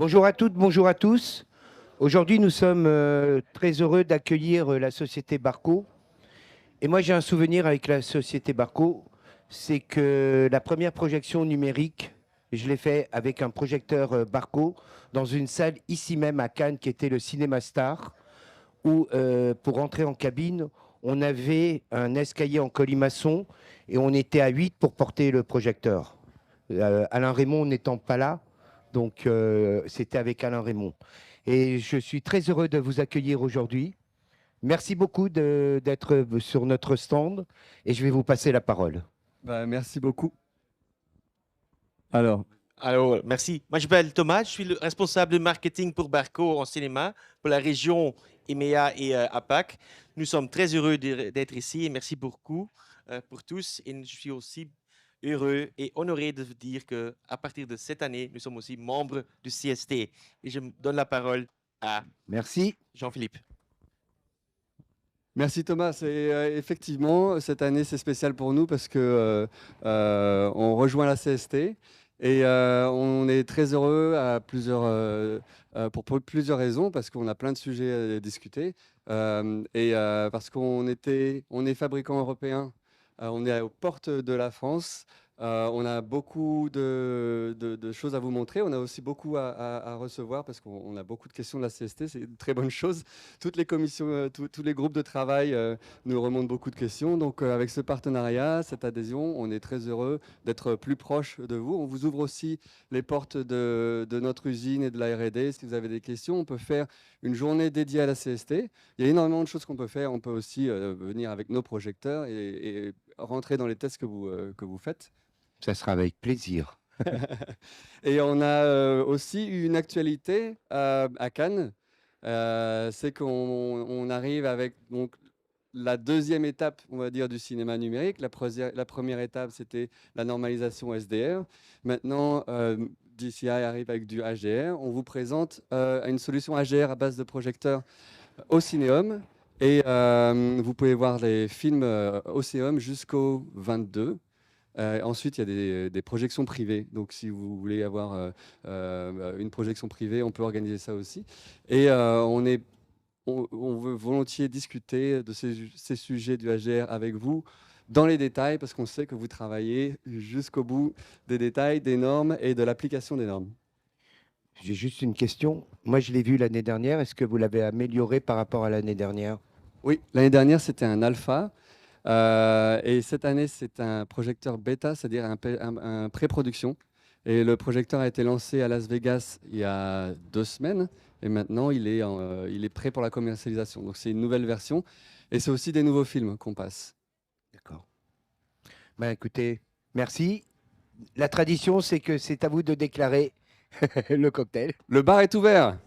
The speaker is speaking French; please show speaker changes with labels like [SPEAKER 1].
[SPEAKER 1] Bonjour à toutes, bonjour à tous. Aujourd'hui, nous sommes très heureux d'accueillir la société Barco. Et moi, j'ai un souvenir avec la société Barco, c'est que la première projection numérique, je l'ai fait avec un projecteur Barco dans une salle ici même à Cannes qui était le Cinéma Star, où pour entrer en cabine, on avait un escalier en colimaçon et on était à 8 pour porter le projecteur. Alain Raymond n'étant pas là, donc c'était avec Alain Raymond. Et je suis très heureux de vous accueillir aujourd'hui. Merci beaucoup d'être sur notre stand et je vais vous passer la parole.
[SPEAKER 2] Merci beaucoup. Alors,
[SPEAKER 3] Alors, merci. Moi, je m'appelle Thomas, je suis le responsable de marketing pour Barco en cinéma, pour la région EMEA et APAC. Nous sommes très heureux d'être ici et merci beaucoup pour tous. Et je suis aussi heureux et honoré de vous dire qu'à partir de cette année, nous sommes aussi membres du CST. Et je donne la parole à
[SPEAKER 1] Merci.
[SPEAKER 3] Jean-Philippe.
[SPEAKER 2] merci Thomas. Effectivement, cette année, c'est spécial pour nous parce que on rejoint la CST et on est très heureux pour plusieurs raisons, parce qu'on a plein de sujets à discuter parce on est fabricant européen. On est aux portes de la France. On a beaucoup de choses à vous montrer. On a aussi beaucoup à recevoir parce qu'on a beaucoup de questions de la CST. C'est une très bonne chose. Toutes les commissions, tous les groupes de travail nous remontent beaucoup de questions. Donc, avec ce partenariat, cette adhésion, on est très heureux d'être plus proche de vous. On vous ouvre aussi les portes de notre usine et de la R&D. Si vous avez des questions, on peut faire une journée dédiée à la CST. Il y a énormément de choses qu'on peut faire. On peut aussi venir avec nos projecteurs et rentrer dans les tests que vous faites.
[SPEAKER 1] Ça sera avec plaisir.
[SPEAKER 2] Et on a aussi une actualité à Cannes. C'est qu'on arrive avec donc, la deuxième étape, on va dire, du cinéma numérique. La première étape, c'était la normalisation SDR. Maintenant, DCI arrive avec du HDR. On vous présente une solution HDR à base de projecteurs au Cinéum. Et vous pouvez voir les films au Cinéum jusqu'au 22. Ensuite, il y a des projections privées. Donc, si vous voulez avoir une projection privée, on peut organiser ça aussi. Et on veut volontiers discuter de ces sujets du HDR avec vous dans les détails, parce qu'on sait que vous travaillez jusqu'au bout des détails, des normes et de l'application des normes.
[SPEAKER 1] J'ai juste une question. Moi, je l'ai vu l'année dernière. Est-ce que vous l'avez amélioré par rapport à l'année dernière?
[SPEAKER 2] Oui, l'année dernière, c'était un alpha. Et cette année, c'est un projecteur bêta, c'est-à-dire un pré-production. Et le projecteur a été lancé à Las Vegas il y a 2 semaines. Et maintenant, il est prêt pour la commercialisation. Donc, c'est une nouvelle version. Et c'est aussi des nouveaux films qu'on passe.
[SPEAKER 1] D'accord. Ben, écoutez, merci. La tradition, c'est que c'est à vous de déclarer le cocktail.
[SPEAKER 2] Le bar est ouvert.